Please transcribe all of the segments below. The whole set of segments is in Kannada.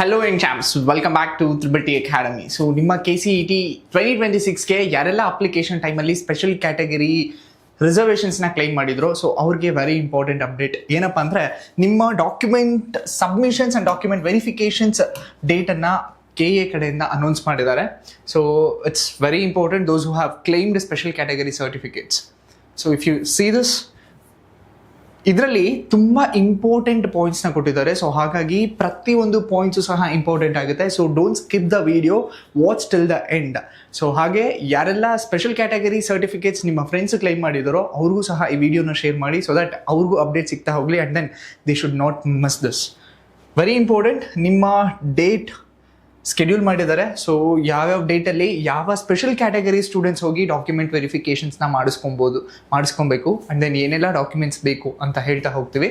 Hello and champs, welcome back to triple T academy. So ನಿಮ್ಮ KCET 2026ಗೆ ಯಾರೆಲ್ಲ ಅಪ್ಲಿಕೇಶನ್ ಟೈಮಲ್ಲಿ ಸ್ಪೆಷಲ್ ಕ್ಯಾಟಗರಿ ರಿಸರ್ವೇಷನ್ಸ್ನ ಕ್ಲೈಮ್ ಮಾಡಿದ್ರು, ಸೊ ಅವ್ರಿಗೆ ವೆರಿ ಇಂಪಾರ್ಟೆಂಟ್ ಅಪ್ಡೇಟ್ ಏನಪ್ಪ ಅಂದರೆ, ನಿಮ್ಮ document submissions and document verifications ಡೇಟನ್ನು KA ಕಡೆಯಿಂದ ಅನೌನ್ಸ್ ಮಾಡಿದ್ದಾರೆ. So it's very important those who have claimed special category certificates. So if you see this, ಇದರಲ್ಲಿ ತುಂಬ ಇಂಪಾರ್ಟೆಂಟ್ ಪಾಯಿಂಟ್ಸ್ನ ಕೊಟ್ಟಿದ್ದಾರೆ. ಸೊ ಹಾಗಾಗಿ ಪ್ರತಿಯೊಂದು ಪಾಯಿಂಟ್ಸು ಸಹ ಇಂಪಾರ್ಟೆಂಟ್ ಆಗುತ್ತೆ. So don't skip the video, watch till the end. So ಹಾಗೆ ಯಾರೆಲ್ಲ ಸ್ಪೆಷಲ್ ಕ್ಯಾಟಗರಿ ಸರ್ಟಿಫಿಕೇಟ್ಸ್ ನಿಮ್ಮ ಫ್ರೆಂಡ್ಸ್ ಕ್ಲೈಮ್ ಮಾಡಿದಾರೋ ಅವ್ರಿಗೂ ಸಹ ಈ ವಿಡಿಯೋನ ಶೇರ್ ಮಾಡಿ, ಸೊ ದಟ್ ಅವ್ರಿಗೂ ಅಪ್ಡೇಟ್ ಸಿಗ್ತಾ ಹೋಗಲಿ and then they should not miss this. Very important, ನಿಮ್ಮ ಡೇಟ್ ಸ್ಕೆಡ್ಯೂಲ್ ಮಾಡಿದ್ದಾರೆ. ಸೊ ಯಾವ್ಯಾವ ಡೇಟಲ್ಲಿ ಯಾವ ಸ್ಪೆಷಲ್ ಕ್ಯಾಟಗರಿ ಸ್ಟೂಡೆಂಟ್ಸ್ ಹೋಗಿ ಡಾಕ್ಯುಮೆಂಟ್ ವೆರಿಫಿಕೇಷನ್ಸ್ನ ಮಾಡಿಸ್ಕೊಬೇಕು ಆ್ಯಂಡ್ ದೆನ್ ಏನೆಲ್ಲ ಡಾಕ್ಯುಮೆಂಟ್ಸ್ ಬೇಕು ಅಂತ ಹೇಳ್ತಾ ಹೋಗ್ತೀವಿ.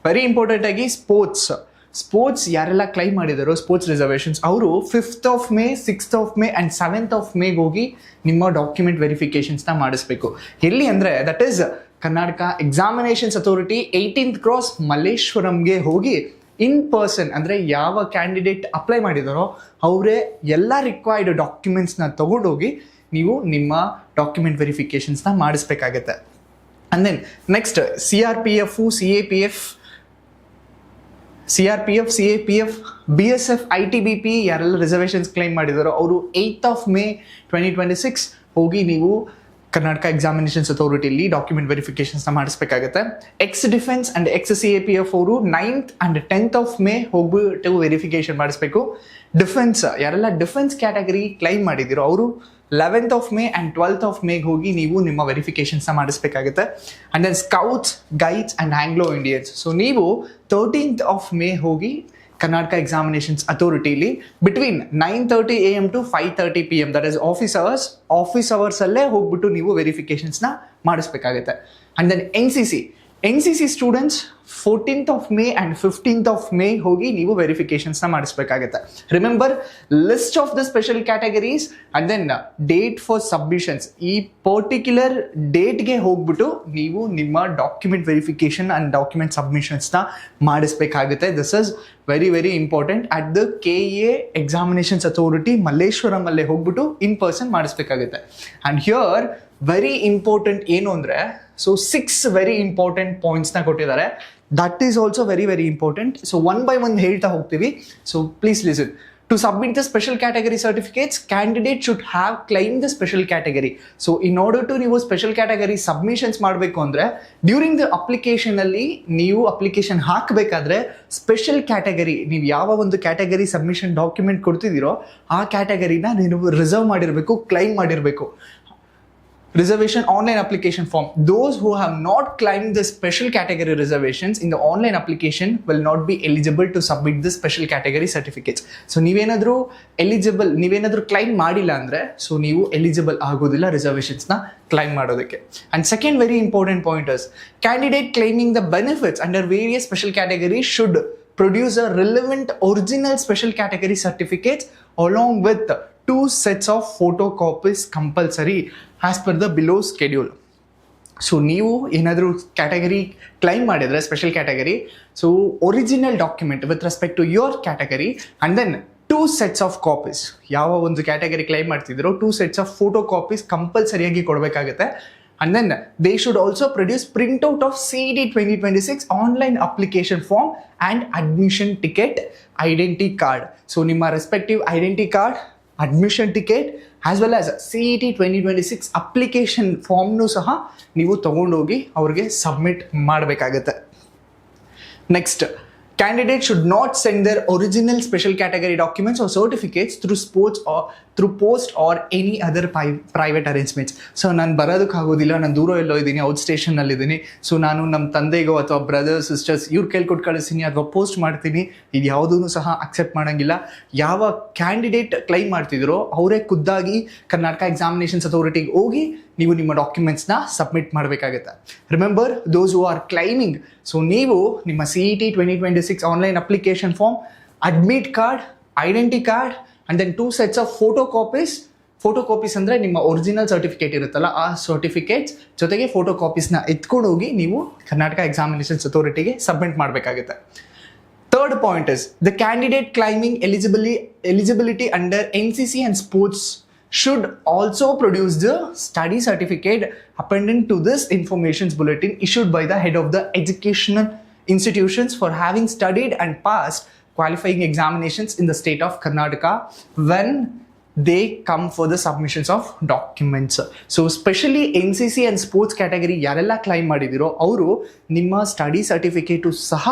ವೆರಿ ಇಂಪಾರ್ಟೆಂಟ್ ಆಗಿ ಸ್ಪೋರ್ಟ್ಸ್ ಯಾರೆಲ್ಲ ಕ್ಲೈಮ್ ಮಾಡಿದಾರೋ ಸ್ಪೋರ್ಟ್ಸ್ ರಿಸರ್ವೇಷನ್ಸ್, ಅವರು 5th of May, 6th of May and 7th of May ಹೋಗಿ ನಿಮ್ಮ ಡಾಕ್ಯುಮೆಂಟ್ ವೆರಿಫಿಕೇಷನ್ಸ್ನ ಮಾಡಿಸ್ಬೇಕು. ಎಲ್ಲಿ ಅಂದರೆ that is Karnataka examinations authority 18th Cross ಮಲ್ಲೇಶ್ವರಂಗೆ ಹೋಗಿ ಇನ್ ಪರ್ಸನ್, ಅಂದರೆ ಯಾವ ಕ್ಯಾಂಡಿಡೇಟ್ ಅಪ್ಲೈ ಮಾಡಿದಾರೋ ಅವರೇ ಎಲ್ಲ ರಿಕ್ವೈರ್ಡ್ ಡಾಕ್ಯುಮೆಂಟ್ಸ್ನ ತಗೊಂಡೋಗಿ ನೀವು ನಿಮ್ಮ ಡಾಕ್ಯುಮೆಂಟ್ ವೆರಿಫಿಕೇಷನ್ಸ್ನ ಮಾಡಿಸ್ಬೇಕಾಗತ್ತೆ. And then next CRPF, BSF, ITBP ಯಾರೆಲ್ಲ ರಿಸರ್ವೇಷನ್ಸ್ ಕ್ಲೈಮ್ ಮಾಡಿದಾರೋ ಅವರು 8th of May 2026 ಹೋಗಿ ನೀವು ಕರ್ನಾಟಕ ಎಕ್ಸಾಮಿನೇಷನ್ಸ್ ಅಥಾರಿಟಿಯಲ್ಲಿ ಡಾಕ್ಯುಮೆಂಟ್ ವೆರಿಫಿಕೇಷನ್ಸ್ನ ಮಾಡಿಸ್ಬೇಕಾಗತ್ತೆ. ಡಿಫೆನ್ಸ್ ಆ್ಯಂಡ್ CAPF ಅವರು 9th and 10th of May ಹೋಗ್ಬಿಟ್ಟು ವೆರಿಫಿಕೇಷನ್ ಮಾಡಿಸ್ಬೇಕು. ಡಿಫೆನ್ಸ್ ಯಾರೆಲ್ಲ ಡಿಫೆನ್ಸ್ ಕ್ಯಾಟಗರಿ ಕ್ಲೈಮ್ ಮಾಡಿದಿರೋ ಅವರು 11th of May and 12th of May ಹೋಗಿ ನೀವು ನಿಮ್ಮ ವೆರಿಫಿಕೇಷನ್ಸ್ನ ಮಾಡಿಸ್ಬೇಕಾಗುತ್ತೆ. And then scouts, guides and Anglo Indians, so ನೀವು 13th of May ಹೋಗಿ ಕರ್ನಾಟಕ ಎಕ್ಸಾಮಿನೇಷನ್ಸ್ ಅಥಾರಿಟಿಲಿ between 9:30 AM to 5:30 PM, that is office ಅವರ್ಸಲ್ಲೇ ಹೋಗ್ಬಿಟ್ಟು ನೀವು ವೆರಿಫಿಕೇಷನ್ಸ್ನ ಮಾಡಿಸ್ಬೇಕಾಗುತ್ತೆ. And then NCC students 14th of May and 15th of May ಹೋಗಿ ನೀವು ವೆರಿಫಿಕೇಷನ್ಸ್ನ ಮಾಡಿಸ್ಬೇಕಾಗುತ್ತೆ. Remember, list of the special categories and then date for submissions, ಈ ಪರ್ಟಿಕ್ಯುಲರ್ ಡೇಟ್ಗೆ ಹೋಗ್ಬಿಟ್ಟು ನೀವು ನಿಮ್ಮ ಡಾಕ್ಯುಮೆಂಟ್ ವೆರಿಫಿಕೇಷನ್ ಆ್ಯಂಡ್ ಡಾಕ್ಯುಮೆಂಟ್ ಸಬ್ಮಿಷನ್ಸ್ನ ಮಾಡಿಸ್ಬೇಕಾಗುತ್ತೆ. This is very very important. At the KA examinations authority ಮಲ್ಲೇಶ್ವರಮಲ್ಲೇ ಹೋಗ್ಬಿಟ್ಟು ಇನ್ ಪರ್ಸನ್ ಮಾಡಿಸ್ಬೇಕಾಗುತ್ತೆ. ಆ್ಯಂಡ್ ಹಿಯರ್ ವೆರಿ ಇಂಪಾರ್ಟೆಂಟ್ ಏನು ಅಂದರೆ, ಸೊ 6 ವೆರಿ ಇಂಪಾರ್ಟೆಂಟ್ ಪಾಯಿಂಟ್ಸ್ನ ಕೊಟ್ಟಿದ್ದಾರೆ. That is also very very important. So one by one ಹೇಳ್ತಾ ಹೋಗ್ತೀವಿ. So please listen. To submit the special category certificates, candidate should have claim the special category. So in order to ನೀವು ಸ್ಪೆಷಲ್ ಕ್ಯಾಟಗರಿ ಸಬ್ಮಿಷನ್ಸ್ ಮಾಡಬೇಕು ಅಂದರೆ, ಡ್ಯೂರಿಂಗ್ ದ ಅಪ್ಲಿಕೇಶನಲ್ಲಿ ನೀವು ಅಪ್ಲಿಕೇಶನ್ ಹಾಕಬೇಕಾದ್ರೆ ಸ್ಪೆಷಲ್ ಕ್ಯಾಟಗರಿ, ನೀವು ಯಾವ ಒಂದು ಕ್ಯಾಟಗರಿ ಸಬ್ಮಿಷನ್ ಡಾಕ್ಯುಮೆಂಟ್ ಕೊಡ್ತಿದ್ದೀರೋ ಆ ಕ್ಯಾಟಗರಿನ ನೀವು ರಿಸರ್ವ್ ಮಾಡಿರಬೇಕು, ಕ್ಲೈಮ್ ಮಾಡಿರಬೇಕು. Reservation online application form. Those who have not claimed the special category reservations in the online application will not be eligible to submit the special category certificates. So ನೀವೇನಾದರೂ ಕ್ಲೈಮ್ ಮಾಡಿಲ್ಲ ಅಂದರೆ, ಸೊ ನೀವು ಎಲಿಜಿಬಲ್ ಆಗೋದಿಲ್ಲ ರಿಸರ್ವೇಷನ್ಸ್ನ ಕ್ಲೈಮ್ ಮಾಡೋದಕ್ಕೆ. And second very important point is, candidate climbing the benefits under various special category should produce a relevant original special category certificates along with 2 sets of photocopies compulsory as per the below schedule. So ನೀವು ಏನಾದರೂ ಕ್ಯಾಟಗರಿ ಕ್ಲೈಮ್ ಮಾಡಿದರೆ special category, so original document with respect to your category and then 2 sets of copies, ಯಾವ ಒಂದು ಕ್ಯಾಟಗರಿ ಕ್ಲೈಮ್ ಮಾಡ್ತಿದ್ರು 2 sets of photocopies ಕಂಪಲ್ಸರಿಯಾಗಿ ಕೊಡಬೇಕಾಗುತ್ತೆ. And then they should also produce printout of CET 2026 online application form and admission ticket, identity card. So ನಿಮ್ಮ respective identity card, admission ticket as well as CET 2026 application ಫಾರ್ಮ್ನು ಸಹ ನೀವು ತಗೊಂಡೋಗಿ ಅವ್ರಿಗೆ ಸಬ್ಮಿಟ್ ಮಾಡಬೇಕಾಗುತ್ತೆ. Next, candidate should not send their original special category documents or certificates through post or any other private arrangements. So ನಾನು ಬರೋದಕ್ಕಾಗೋದಿಲ್ಲ, ನಾನು ದೂರ ಎಲ್ಲೋ ಇದ್ದೀನಿ, ಔಟ್ ಸ್ಟೇಷನ್ನಲ್ಲಿದ್ದೀನಿ, ಸೊ ನಾನು ನಮ್ಮ ತಂದೆಗೋ ಅಥವಾ ಬ್ರದರ್ಸ್ ಸಿಸ್ಟರ್ಸ್ ಇವ್ರು ಕೇಳ್ಕೊಟ್ಟು ಕಳಿಸ್ತೀನಿ ಅಥವಾ ಪೋಸ್ಟ್ ಮಾಡ್ತೀನಿ, ಇದು ಯಾವುದೂ ಸಹ ಅಕ್ಸೆಪ್ಟ್ ಮಾಡೋಂಗಿಲ್ಲ. ಯಾವ ಕ್ಯಾಂಡಿಡೇಟ್ ಕ್ಲೈಮ್ ಮಾಡ್ತಿದ್ರೋ ಅವರೇ ಖುದ್ದಾಗಿ ಕರ್ನಾಟಕ ಎಕ್ಸಾಮಿನೇಷನ್ಸ್ ಅಥಾರಿಟಿಗೆ ಹೋಗಿ ನೀವು ನಿಮ್ಮ ಡಾಕ್ಯುಮೆಂಟ್ಸ್ನ ಸಬ್ಮಿಟ್ ಮಾಡಬೇಕಾಗುತ್ತೆ. Remember, those who are claiming, so ನೀವು ನಿಮ್ಮ CET 2026 online application form, admit card, identity card and then 2 sets of photocopies ಅಂದರೆ ನಿಮ್ಮ ಒರಿಜಿನಲ್ ಸರ್ಟಿಫಿಕೇಟ್ ಇರುತ್ತಲ್ಲ ಆ ಸರ್ಟಿಫಿಕೇಟ್ಸ್ ಜೊತೆಗೆ ಫೋಟೋಕಾಪೀಸ್ನ ಎತ್ಕೊಂಡು ಹೋಗಿ ನೀವು ಕರ್ನಾಟಕ ಎಕ್ಸಾಮಿನೇಷನ್ಸ್ ಅಥಾರಿಟಿಗೆ ಸಬ್ಮಿಟ್ ಮಾಡಬೇಕಾಗುತ್ತೆ. third point is the candidate claiming eligibility under NCC and sports should also produce the study certificate appendant to this information's bulletin issued by the head of the educational institutions for having studied and passed qualifying examinations in the state of Karnataka when they come for the submissions of documents. So especially NCC and sports category ಯಾರೆಲ್ಲ ಕ್ಲೈಮ್ ಮಾಡಿದಿರೋ ಅವರು ನಿಮ್ಮ ಸ್ಟಡಿ ಸರ್ಟಿಫಿಕೇಟು ಸಹ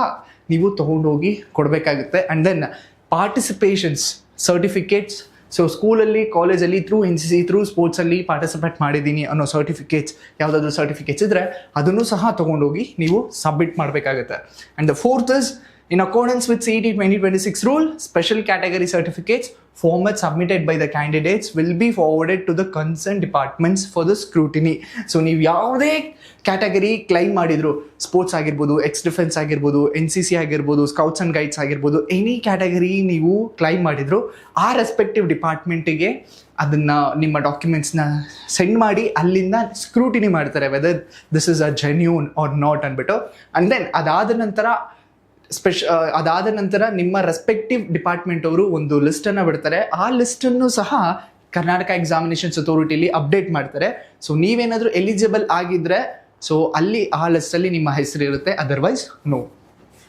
ನೀವು ತೊಗೊಂಡೋಗಿ ಕೊಡಬೇಕಾಗುತ್ತೆ. And then participations certificates, so ಸ್ಕೂಲಲ್ಲಿ ಕಾಲೇಜಲ್ಲಿ ಥ್ರೂ NCC ಥ್ರೂ ಸ್ಪೋರ್ಟ್ಸಲ್ಲಿ ಪಾರ್ಟಿಸಿಪೇಟ್ ಮಾಡಿದ್ದೀನಿ ಅನ್ನೋ ಸರ್ಟಿಫಿಕೇಟ್ಸ್ ಯಾವುದಾದ್ರೂ ಸರ್ಟಿಫಿಕೇಟ್ಸ್ ಇದ್ದರೆ ಅದನ್ನು ಸಹ ತೊಗೊಂಡೋಗಿ ನೀವು ಸಬ್ಮಿಟ್ ಮಾಡಬೇಕಾಗುತ್ತೆ. And the fourth is in accordance with CET 2026 rule, special category certificates format submitted by the candidates will be forwarded to the concerned departments for the scrutiny. So ನೀವು ಯಾವುದೇ ಕ್ಯಾಟಗರಿ ಕ್ಲೈಮ್ ಮಾಡಿದ್ರು, ಸ್ಪೋರ್ಟ್ಸ್ ಆಗಿರ್ಬೋದು, ಎಕ್ಸ್ ಡಿಫೆನ್ಸ್ ಆಗಿರ್ಬೋದು, NCC ಆಗಿರ್ಬೋದು, ಸ್ಕೌಟ್ಸ್ ಆ್ಯಂಡ್ ಗೈಡ್ಸ್ ಆಗಿರ್ಬೋದು, ಎನಿ ಕ್ಯಾಟಗರಿ ನೀವು ಕ್ಲೈಮ್ ಮಾಡಿದ್ರು ಆ ರೆಸ್ಪೆಕ್ಟಿವ್ ಡಿಪಾರ್ಟ್ಮೆಂಟಿಗೆ ಅದನ್ನು ನಿಮ್ಮ ಡಾಕ್ಯುಮೆಂಟ್ಸ್ನ ಸೆಂಡ್ ಮಾಡಿ ಅಲ್ಲಿಂದ ಸ್ಕ್ರೂಟಿನಿ ಮಾಡ್ತಾರೆ whether this is a genuine or not ಅಂದ್ಬಿಟ್ಟು. ಆ್ಯಂಡ್ ದೆನ್ ಅದಾದ ನಂತರ ನಿಮ್ಮ ರೆಸ್ಪೆಕ್ಟಿವ್ ಡಿಪಾರ್ಟ್ಮೆಂಟ್ ಅವರು ಒಂದು ಲಿಸ್ಟನ್ನು ಬಿಡ್ತಾರೆ. ಆ ಲಿಸ್ಟನ್ನು ಸಹ ಕರ್ನಾಟಕ ಎಕ್ಸಾಮಿನೇಷನ್ಸ್ ಅಥಾರಿಟಿಲಿ ಅಪ್ಡೇಟ್ ಮಾಡ್ತಾರೆ. ಸೊ ನೀವೇನಾದರೂ ಎಲಿಜಿಬಲ್ ಆಗಿದ್ರೆ ಸೊ ಅಲ್ಲಿ ಆ ಲಿಸ್ಟಲ್ಲಿ ನಿಮ್ಮ ಹೆಸರು ಇರುತ್ತೆ, otherwise no.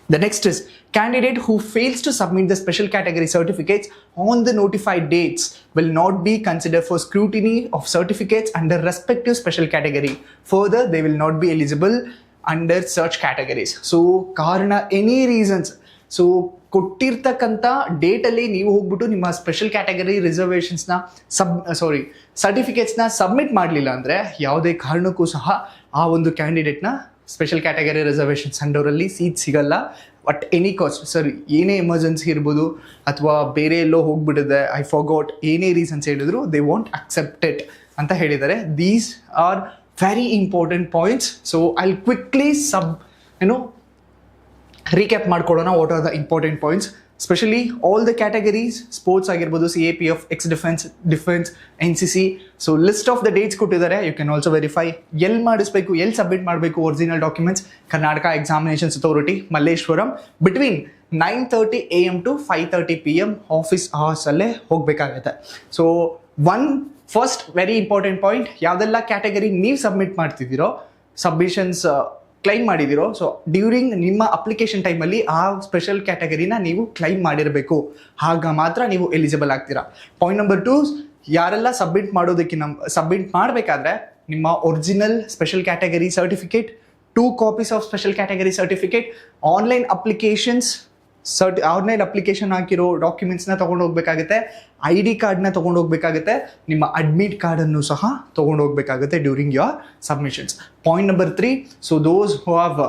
The next is candidate who fails to submit the special category certificates on the notified dates will not be considered for scrutiny of certificates under respective special category. Further, they will not be eligible under such categories. So ಕಾರಣ ಎನಿ ರೀಸನ್ಸ್, ಸೊ ಕೊಟ್ಟಿರ್ತಕ್ಕಂಥ ಡೇಟಲ್ಲಿ ನೀವು ಹೋಗ್ಬಿಟ್ಟು ನಿಮ್ಮ ಸ್ಪೆಷಲ್ ಕ್ಯಾಟಗರಿ ರಿಸರ್ವೇಷನ್ಸ್ನ ಸರ್ಟಿಫಿಕೇಟ್ಸ್ನ ಸಬ್ಮಿಟ್ ಮಾಡಲಿಲ್ಲ ಅಂದರೆ ಯಾವುದೇ ಕಾರಣಕ್ಕೂ ಸಹ ಆ ಒಂದು ಕ್ಯಾಂಡಿಡೇಟ್ನ ಸ್ಪೆಷಲ್ ಕ್ಯಾಟಗರಿ ರಿಸರ್ವೇಷನ್ಸ್ ಅಂಡರಲ್ಲಿ ಸೀಟ್ ಸಿಗಲ್ಲ ಅಟ್ ಎನಿ ಕಾಸ್ಟ್. ಸರ್ ಏನೇ ಎಮರ್ಜೆನ್ಸಿ ಇರ್ಬೋದು ಅಥವಾ ಬೇರೆ ಎಲ್ಲೋ ಹೋಗ್ಬಿಟ್ಟಿದೆ, ಐ ಫಾರ್ಗಾಟ್, ಏನೇ ರೀಸನ್ಸ್ ಹೇಳಿದ್ರು ದೇ ವಾಂಟ್ ಅಕ್ಸೆಪ್ಟೆಡ್ ಅಂತ ಹೇಳಿದ್ದಾರೆ. These are very important points. So I'll quickly recap ಮಾಡ್ಕೊಳ್ಳೋಣ what are the important points. Especially all the categories, sports ಆಗಿರ್ಬೋದು, CAPF, ex defense, NCC. So list of the dates ಕೊಟ್ಟಿದ್ದಾರೆ, you can also verify. ಎಲ್ಲಿ ಮಾಡಿಸ್ಬೇಕು, ಎಲ್ಲಿ ಸಬ್ಮಿಟ್ ಮಾಡಬೇಕು original documents, Karnataka examinations authority, Malleshwaram, between 9:30 AM to 5:30 PM office ಅವರ್ಸಲ್ಲೇ ಹೋಗಬೇಕಾಗುತ್ತೆ. So first very important point, ಯಾವುದೆಲ್ಲ ಕ್ಯಾಟಗರಿ ನೀವು ಸಬ್ಮಿಟ್ ಮಾಡ್ತಿದ್ದೀರೋ, ಸಬ್ಮಿಷನ್ಸ್ ಕ್ಲೈಮ್ ಮಾಡಿದ್ದೀರೋ, ಸೊ ಡ್ಯೂರಿಂಗ್ ನಿಮ್ಮ ಅಪ್ಲಿಕೇಶನ್ ಟೈಮಲ್ಲಿ ಆ ಸ್ಪೆಷಲ್ ಕ್ಯಾಟಗರಿನ ನೀವು ಕ್ಲೈಮ್ ಮಾಡಿರಬೇಕು, ಆಗ ಮಾತ್ರ ನೀವು ಎಲಿಜಿಬಲ್ ಆಗ್ತೀರಾ. ಪಾಯಿಂಟ್ ನಂಬರ್ 2, ಯಾರೆಲ್ಲ ಸಬ್ಮಿಟ್ ಮಾಡಬೇಕಾದ್ರೆ ನಿಮ್ಮ original special category certificate, 2 copies of special category certificate, online application ಹಾಕಿರೋ ಡಾಕ್ಯುಮೆಂಟ್ಸ್ನ ತೊಗೊಂಡು ಹೋಗ್ಬೇಕಾಗುತ್ತೆ, ID ಕಾರ್ಡ್ನ ತೊಗೊಂಡು ಹೋಗ್ಬೇಕಾಗುತ್ತೆ, ನಿಮ್ಮ ಅಡ್ಮಿಟ್ ಕಾರ್ಡನ್ನು ಸಹ ತೊಗೊಂಡು ಹೋಗ್ಬೇಕಾಗುತ್ತೆ during your submissions. Point number 3, so those who have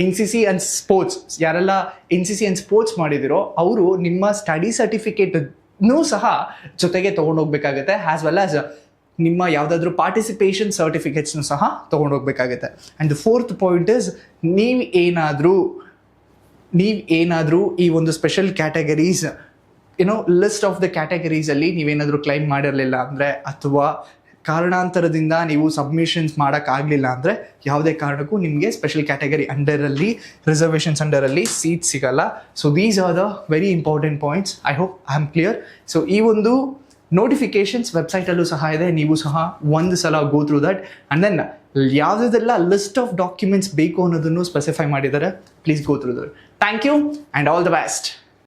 NCC and sports, ಯಾರೆಲ್ಲ NCC ಆ್ಯಂಡ್ ಸ್ಪೋರ್ಟ್ಸ್ ಮಾಡಿದಿರೋ ಅವರು ನಿಮ್ಮ ಸ್ಟಡಿ ಸರ್ಟಿಫಿಕೇಟನ್ನು ಸಹ ಜೊತೆಗೆ ತೊಗೊಂಡು ಹೋಗ್ಬೇಕಾಗುತ್ತೆ, ಆ್ಯಸ್ ವೆಲ್ ಆಸ್ ನಿಮ್ಮ ಯಾವುದಾದ್ರೂ ಪಾರ್ಟಿಸಿಪೇಷನ್ ಸರ್ಟಿಫಿಕೇಟ್ಸ್ನು ಸಹ ತೊಗೊಂಡು ಹೋಗ್ಬೇಕಾಗುತ್ತೆ. And the fourth point is, ನೀವು ಏನಾದರೂ ಈ ಒಂದು special categories list of the ಕ್ಯಾಟಗರೀಸಲ್ಲಿ ನೀವೇನಾದರೂ ಕ್ಲೈಮ್ ಮಾಡಿರಲಿಲ್ಲ ಅಂದರೆ ಅಥವಾ ಕಾರಣಾಂತರದಿಂದ ನೀವು ಸಬ್ಮಿಷನ್ಸ್ ಮಾಡೋಕ್ಕಾಗಲಿಲ್ಲ ಅಂದರೆ ಯಾವುದೇ ಕಾರಣಕ್ಕೂ ನಿಮಗೆ ಸ್ಪೆಷಲ್ ಕ್ಯಾಟಗರಿ ಅಂಡರಲ್ಲಿ, ರಿಸರ್ವೇಷನ್ಸ್ ಅಂಡರಲ್ಲಿ ಸೀಟ್ ಸಿಗಲ್ಲ. So these are the very important points. I hope I am clear. So ಈ ಒಂದು ನೋಟಿಫಿಕೇಶನ್ಸ್ ವೆಬ್ಸೈಟಲ್ಲೂ ಸಹ ಇದೆ, ನೀವು ಸಹ ಒಂದು ಸಲ go through that. And then ಯಾವುದೆಲ್ಲ ಲಿಸ್ಟ್ ಆಫ್ ಡಾಕ್ಯುಮೆಂಟ್ಸ್ ಬೇಕು ಅನ್ನೋದನ್ನು ಸ್ಪೆಸಿಫೈ ಮಾಡಿದ್ದಾರೆ, please go through that. Thank you and all the best.